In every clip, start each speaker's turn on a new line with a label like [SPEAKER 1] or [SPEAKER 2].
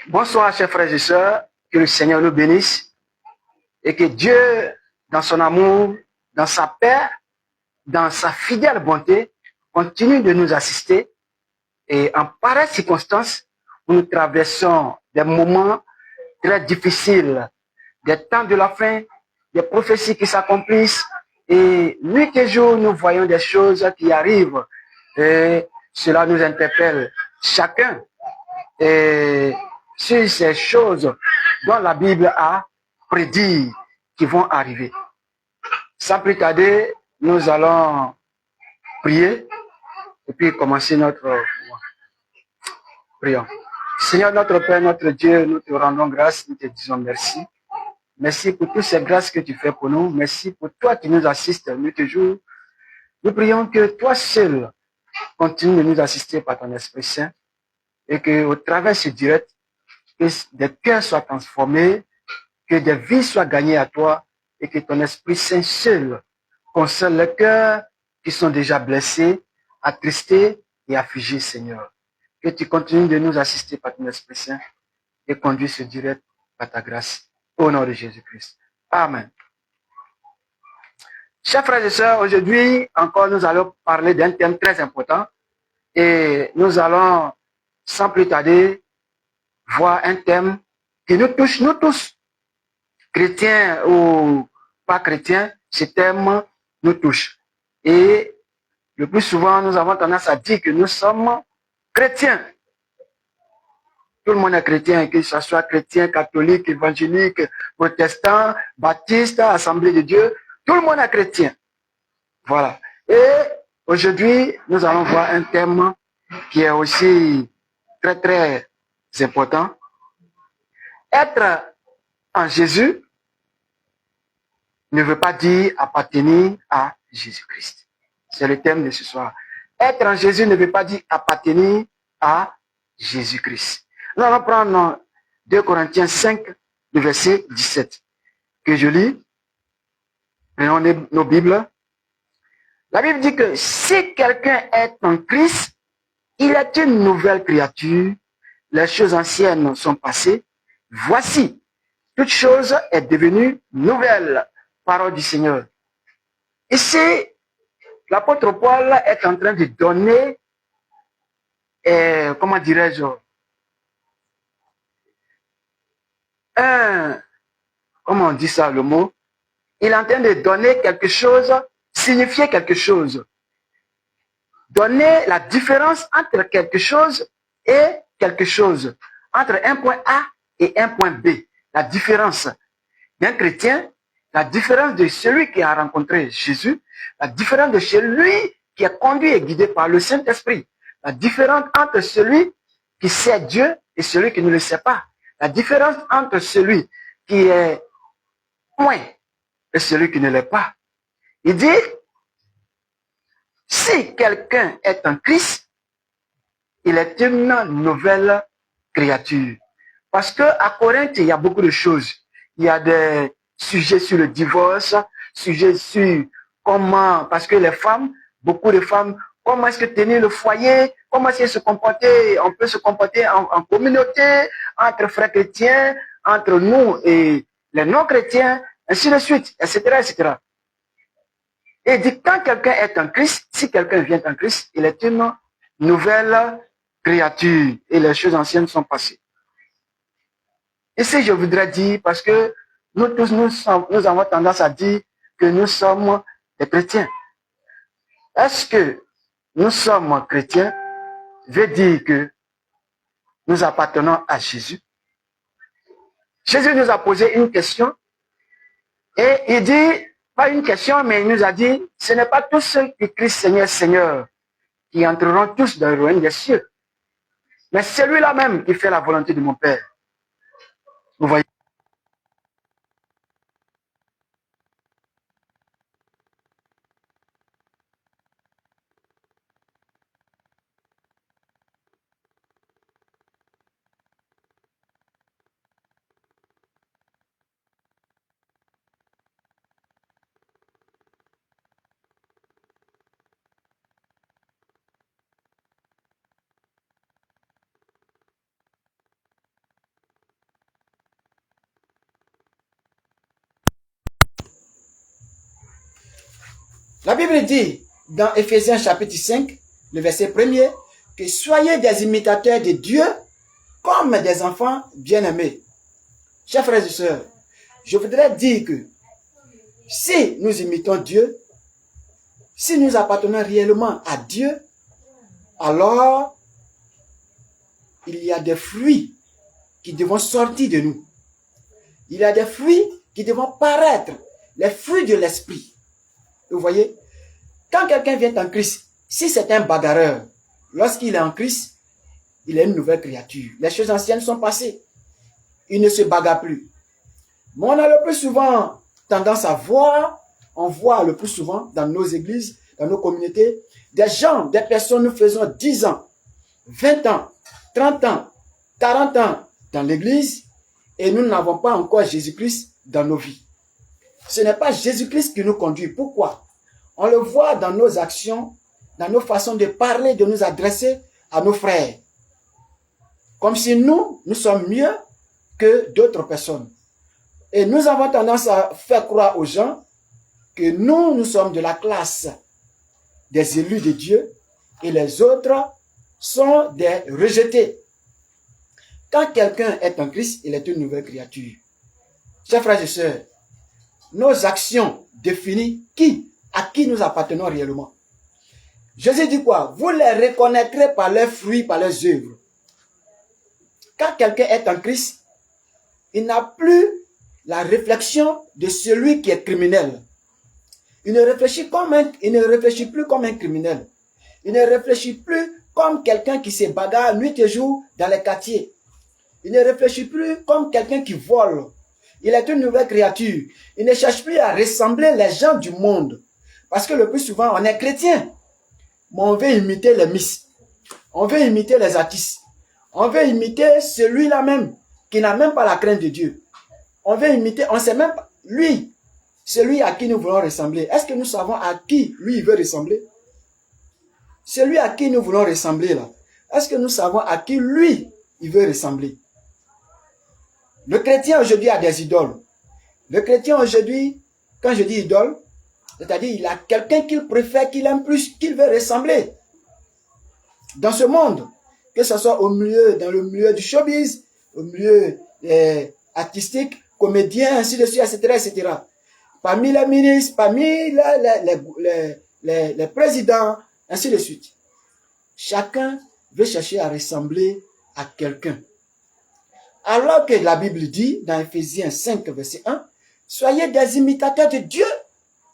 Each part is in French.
[SPEAKER 1] Bonsoir, chers frères et sœurs. Que le Seigneur nous bénisse et que Dieu, dans son amour, dans sa paix, dans sa fidèle bonté, continue de nous assister. Et en pareille circonstance, où nous traversons des moments très difficiles, des temps de la fin, des prophéties qui s'accomplissent. Et nuit et jour, nous voyons des choses qui arrivent. Et cela nous interpelle chacun. Et sur ces choses dont la Bible a prédit qui vont arriver. Sans plus tarder, nous allons prier et puis commencer notre prière. Seigneur notre Père, notre Dieu, nous te rendons grâce, nous te disons merci. Merci pour toutes ces grâces que tu fais pour nous. Merci pour toi qui nous assistes nuit et jour. Nous prions que toi seul continue de nous assister par ton Esprit Saint et qu'au travers de ce direct, que des cœurs soient transformés, que des vies soient gagnées à toi et que ton Esprit Saint seul console les cœurs qui sont déjà blessés, attristés et affligés, Seigneur. Que tu continues de nous assister par ton Esprit Saint et conduire ce direct par ta grâce. Au nom de Jésus-Christ. Amen. Chers frères et sœurs, aujourd'hui encore nous allons parler d'un thème très important et nous allons sans plus tarder voir un thème qui nous touche, nous tous, chrétiens ou pas chrétiens, ce thème nous touche. Et le plus souvent, nous avons tendance à dire que nous sommes chrétiens. Tout le monde est chrétien, que ce soit chrétien, catholique, évangélique, protestant, baptiste, Assemblée de Dieu, tout le monde est chrétien. Voilà. Et aujourd'hui, nous allons voir un thème qui est aussi très, très important. Être en Jésus ne veut pas dire appartenir à Jésus-Christ. C'est le thème de ce soir. Être en Jésus ne veut pas dire appartenir à Jésus-Christ. Nous allons prendre 2 Corinthiens 5, le verset 17, que je lis. Prenons nos Bibles. La Bible dit que si quelqu'un est en Christ, il est une nouvelle créature. Les choses anciennes sont passées. Voici, toute chose est devenue nouvelle. Parole du Seigneur. Ici, l'apôtre Paul est en train de donner, comment dirais-je, comment on dit ça le mot? Il est en train de donner quelque chose, signifier quelque chose. Donner la différence entre quelque chose et quelque chose. Entre un point A et un point B. La différence d'un chrétien, la différence de celui qui a rencontré Jésus, la différence de celui qui est conduit et guidé par le Saint-Esprit, la différence entre celui qui sait Dieu et celui qui ne le sait pas, la différence entre celui qui est point et celui qui ne l'est pas. Il dit, si quelqu'un est en Christ, il est une nouvelle créature. Parce qu'à Corinthe, il y a beaucoup de choses. Il y a des sujets sur le divorce, sujets sur comment, parce que les femmes, beaucoup de femmes, comment est-ce que tenir le foyer, comment est-ce que se comporter, on peut se comporter en communauté, entre frères chrétiens, entre nous et les non-chrétiens, ainsi de suite, etc., etc. Et il dit, quand quelqu'un est en Christ, si quelqu'un vient en Christ, il est une nouvelle créature et les choses anciennes sont passées. Ici, je voudrais dire, parce que nous tous, nous avons tendance à dire que nous sommes des chrétiens. Est-ce que nous sommes chrétiens veut dire que nous appartenons à Jésus? Jésus nous a posé une question et il dit, pas une question, mais il nous a dit, ce n'est pas tous ceux qui crient Seigneur, Seigneur, qui entreront tous dans le royaume des cieux. Mais celui-là même qui fait la volonté de mon Père. Vous voyez? La Bible dit dans Éphésiens chapitre 5, le verset 1er, que soyez des imitateurs de Dieu comme des enfants bien-aimés. Chers frères et sœurs, je voudrais dire que si nous imitons Dieu, si nous appartenons réellement à Dieu, alors il y a des fruits qui devront sortir de nous. Il y a des fruits qui devront paraître, les fruits de l'esprit. Vous voyez, quand quelqu'un vient en Christ, si c'est un bagarreur, lorsqu'il est en Christ, il est une nouvelle créature. Les choses anciennes sont passées. Il ne se bagarre plus. Mais on a le plus souvent tendance à voir, on voit le plus souvent dans nos églises, dans nos communautés, des gens, des personnes, nous faisons 10 ans, 20 ans, 30 ans, 40 ans dans l'église et nous n'avons pas encore Jésus-Christ dans nos vies. Ce n'est pas Jésus-Christ qui nous conduit. Pourquoi? On le voit dans nos actions, dans nos façons de parler, de nous adresser à nos frères. Comme si nous sommes mieux que d'autres personnes. Et nous avons tendance à faire croire aux gens que nous sommes de la classe des élus de Dieu et les autres sont des rejetés. Quand quelqu'un est en Christ, il est une nouvelle créature. Chers frères et sœurs, nos actions définissent à qui nous appartenons réellement. Jésus dit quoi? Vous les reconnaîtrez par leurs fruits, par leurs œuvres. Quand quelqu'un est en Christ, il n'a plus la réflexion de celui qui est criminel. Il ne réfléchit plus comme un criminel. Il ne réfléchit plus comme quelqu'un qui se bagarre nuit et jour dans les quartiers. Il ne réfléchit plus comme quelqu'un qui vole. Il est une nouvelle créature. Il ne cherche plus à ressembler les gens du monde. Parce que le plus souvent, on est chrétien. Mais on veut imiter les miss. On veut imiter les artistes. On veut imiter celui-là même qui n'a même pas la crainte de Dieu. On veut imiter, on ne sait même pas, lui, celui à qui nous voulons ressembler. Est-ce que nous savons à qui lui il veut ressembler? Celui à qui nous voulons ressembler là. Est-ce que nous savons à qui lui il veut ressembler? Le chrétien aujourd'hui a des idoles. Le chrétien aujourd'hui, quand je dis idole, c'est-à-dire il a quelqu'un qu'il préfère, qu'il aime plus, qu'il veut ressembler. Dans ce monde, que ce soit dans le milieu du showbiz, au milieu artistique, comédien, ainsi de suite, etc., etc. Parmi les ministres, parmi les présidents, ainsi de suite. Chacun veut chercher à ressembler à quelqu'un. Alors que la Bible dit, dans Éphésiens 5, verset 1, soyez des imitateurs de Dieu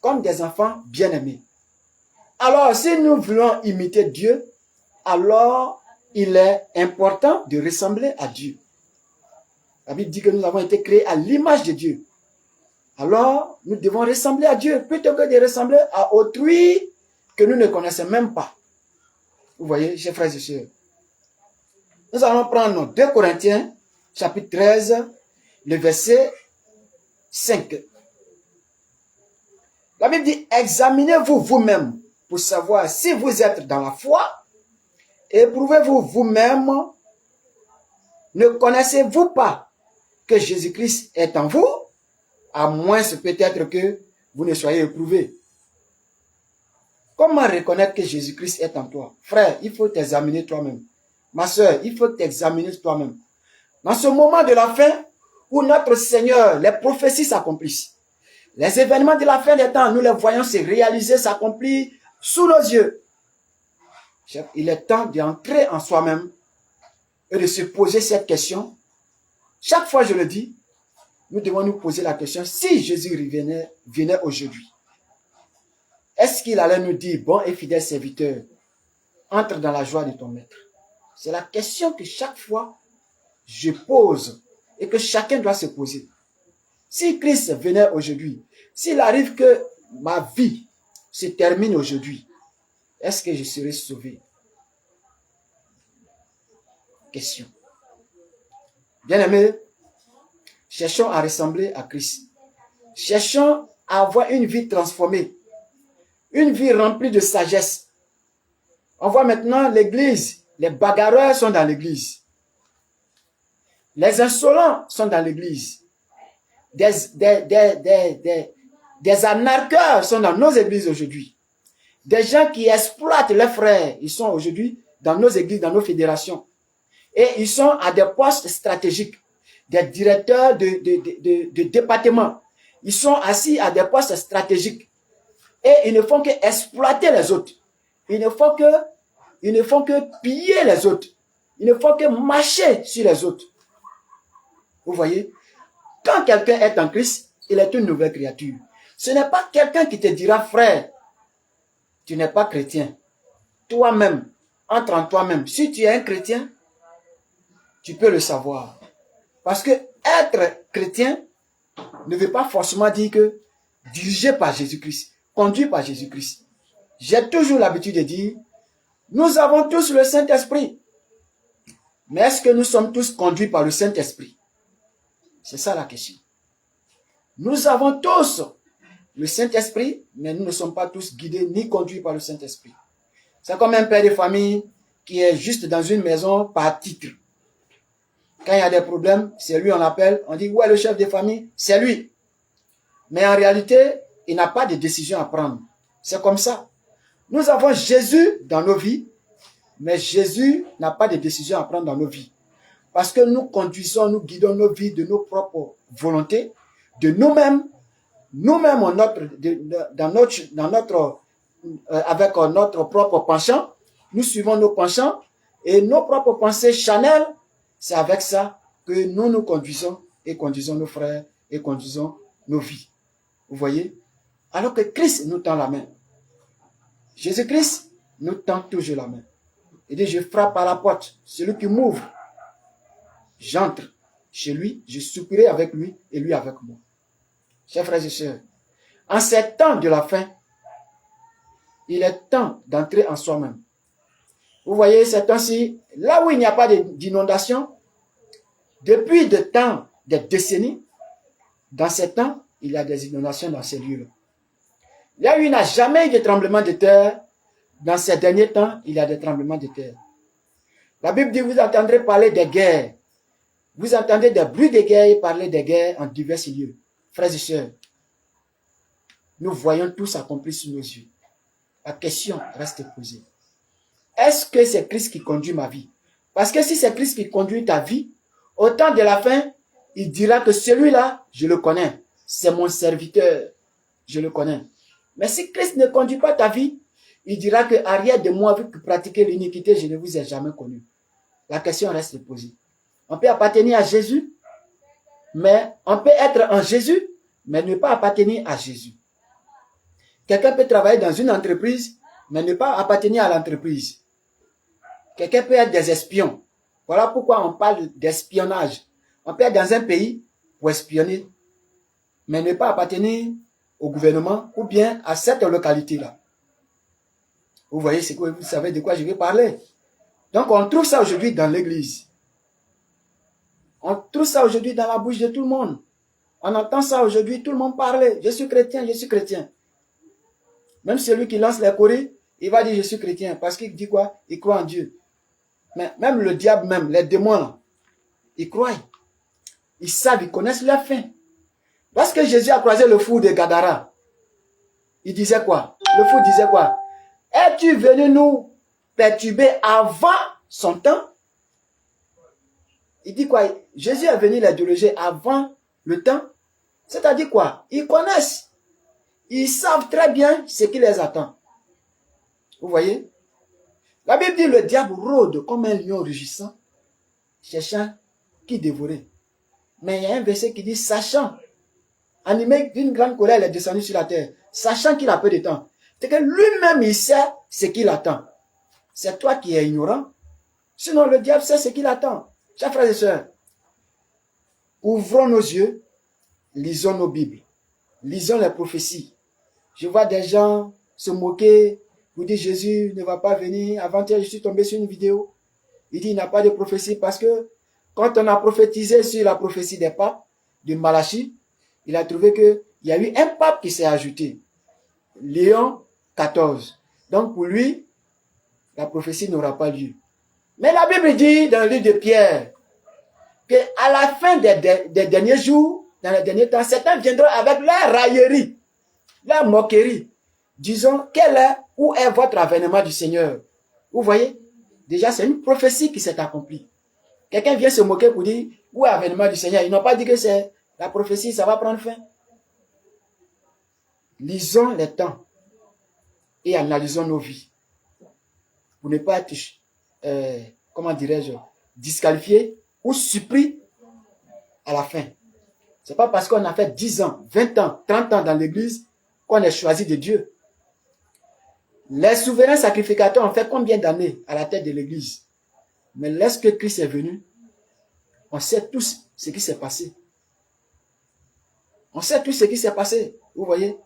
[SPEAKER 1] comme des enfants bien-aimés. Alors, si nous voulons imiter Dieu, alors il est important de ressembler à Dieu. La Bible dit que nous avons été créés à l'image de Dieu. Alors, nous devons ressembler à Dieu plutôt que de ressembler à autrui que nous ne connaissons même pas. Vous voyez, chers frères et sœurs. Nous allons prendre 2 Corinthiens, chapitre 13, le verset 5. La Bible dit, examinez-vous vous-même pour savoir si vous êtes dans la foi. Éprouvez-vous vous-même. Ne connaissez-vous pas que Jésus-Christ est en vous, à moins peut-être que vous ne soyez éprouvés. Comment reconnaître que Jésus-Christ est en toi? Frère, il faut t'examiner toi-même. Ma soeur, il faut t'examiner toi-même. Dans ce moment de la fin, où notre Seigneur, les prophéties s'accomplissent, les événements de la fin des temps, nous les voyons se réaliser, s'accomplir sous nos yeux. Il est temps d'entrer en soi-même et de se poser cette question. Chaque fois, je le dis, nous devons nous poser la question, si Jésus venait aujourd'hui, est-ce qu'il allait nous dire, bon et fidèle serviteur, entre dans la joie de ton maître? C'est la question que chaque fois, je pose et que chacun doit se poser. Si Christ venait aujourd'hui, s'il arrive que ma vie se termine aujourd'hui, est-ce que je serai sauvé? Question. Bien-aimés, cherchons à ressembler à Christ. Cherchons à avoir une vie transformée. Une vie remplie de sagesse. On voit maintenant l'église. Les bagarreurs sont dans l'église. Les insolents sont dans l'église. Des anarcheurs sont dans nos églises aujourd'hui.
[SPEAKER 2] Des gens qui exploitent leurs frères, ils sont aujourd'hui dans nos églises, dans nos fédérations. Et ils sont à des postes stratégiques, des directeurs de département. Ils sont assis à des postes stratégiques. Et ils ne font que exploiter les autres. Ils ne font que piller les autres. Ils ne font que marcher sur les autres. Vous voyez? Quand quelqu'un est en Christ, il est une nouvelle créature. Ce n'est pas quelqu'un qui te dira, frère, tu n'es pas chrétien. Toi-même, entre en toi-même. Si tu es un chrétien, tu peux le savoir. Parce que être chrétien ne veut pas forcément dire que dirigé par Jésus-Christ, conduit par Jésus-Christ. J'ai toujours l'habitude de dire, nous avons tous le Saint-Esprit. Mais est-ce que nous sommes tous conduits par le Saint-Esprit? C'est ça la question. Nous avons tous le Saint-Esprit, mais nous ne sommes pas tous guidés ni conduits par le Saint-Esprit. C'est comme un père de famille qui est juste dans une maison par titre. Quand il y a des problèmes, c'est lui on l'appelle, on dit, où est le chef de famille? C'est lui. Mais en réalité, il n'a pas de décision à prendre. C'est comme ça. Nous avons Jésus dans nos vies, mais Jésus n'a pas de décision à prendre dans nos vies. Parce que nous conduisons, nous guidons nos vies de nos propres volontés, de nous-mêmes, avec notre propre penchant, nous suivons nos penchants et nos propres pensées charnelles. C'est avec ça que nous nous conduisons et conduisons nos frères et conduisons nos vies. Vous voyez? Alors que Christ nous tend la main. Jésus-Christ nous tend toujours la main. Il dit, je frappe à la porte. Celui qui m'ouvre, j'entre chez lui, je soupirai avec lui et lui avec moi. Chers frères et sœurs, en ces temps de la fin, il est temps d'entrer en soi-même. Vous voyez, ces temps-ci, là où il n'y a pas d'inondation, depuis des temps, des décennies, dans ces temps, il y a des inondations dans ces lieux-là. Là où il n'y a jamais eu de tremblement de terre, dans ces derniers temps, il y a des tremblements de terre. La Bible dit, vous entendrez parler des guerres. Vous entendez des bruits de guerre et parler des guerres en divers lieux. Frères et sœurs, nous voyons tout s'accomplir sous nos yeux. La question reste posée. Est-ce que c'est Christ qui conduit ma vie? Parce que si c'est Christ qui conduit ta vie, au temps de la fin, il dira que celui-là, je le connais. C'est mon serviteur. Je le connais. Mais si Christ ne conduit pas ta vie, il dira que arrière de moi, vu que pratiquez l'iniquité, je ne vous ai jamais connu. La question reste posée. On peut appartenir à Jésus, mais on peut être en Jésus, mais ne pas appartenir à Jésus. Quelqu'un peut travailler dans une entreprise, mais ne pas appartenir à l'entreprise. Quelqu'un peut être des espions. Voilà pourquoi on parle d'espionnage. On peut être dans un pays pour espionner, mais ne pas appartenir au gouvernement ou bien à cette localité-là. Vous voyez, vous savez de quoi je vais parler. Donc on trouve ça aujourd'hui dans l'église. On trouve ça aujourd'hui dans la bouche de tout le monde. On entend ça aujourd'hui, tout le monde parler. Je suis chrétien, je suis chrétien. Même celui qui lance les courriers, il va dire je suis chrétien. Parce qu'il dit quoi? Il croit en Dieu. Mais même le diable, même les démons, là, ils croient. Ils savent, ils connaissent leur fin. Parce que Jésus a croisé le fou de Gadara. Il disait quoi? Le fou disait quoi? Es-tu venu nous perturber avant son temps? Il dit quoi? Jésus est venu les déloger avant le temps. C'est-à-dire quoi? Ils connaissent. Ils savent très bien ce qui les attend. Vous voyez? La Bible dit le diable rôde comme un lion rugissant, cherchant qui dévorer. Mais il y a un verset qui dit, sachant, animé d'une grande colère, il est descendu sur la terre, sachant qu'il a peu de temps. C'est que lui-même, il sait ce qu'il attend. C'est toi qui es ignorant. Sinon, le diable sait ce qu'il attend. Chers frères et sœurs, ouvrons nos yeux, lisons nos Bibles, lisons les prophéties. Je vois des gens se moquer, vous dites Jésus ne va pas venir. Avant-hier, je suis tombé sur une vidéo. Il dit il n'y a pas de prophétie parce que quand on a prophétisé sur la prophétie des papes, de Malachie, il a trouvé qu'il y a eu un pape qui s'est ajouté. Léon XIV. Donc pour lui, la prophétie n'aura pas lieu. Mais la Bible dit dans le livre de Pierre qu'à la fin des derniers jours, dans les derniers temps, certains viendront avec leur raillerie, leur moquerie. disons, où est votre avènement du Seigneur? Vous voyez? Déjà, c'est une prophétie qui s'est accomplie. Quelqu'un vient se moquer pour dire, où est l'avènement du Seigneur? Ils n'ont pas dit que c'est la prophétie, ça va prendre fin. Lisons les temps et analysons nos vies. Pour ne pas être, comment dirais-je, disqualifié ou surpris à la fin. Ce n'est pas parce qu'on a fait 10 ans, 20 ans, 30 ans dans l'église qu'on est choisi de Dieu. Les souverains sacrificateurs ont fait combien d'années à la tête de l'église? Mais lorsque Christ est venu, on sait tous ce qui s'est passé. On sait tous ce qui s'est passé. Vous voyez?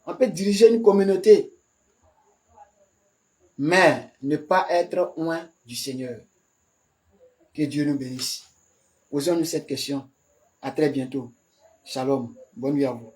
[SPEAKER 2] On peut diriger une communauté, mais ne pas être loin du Seigneur. Que Dieu nous bénisse. Posons-nous cette question. À très bientôt. Shalom. Bonne nuit à vous.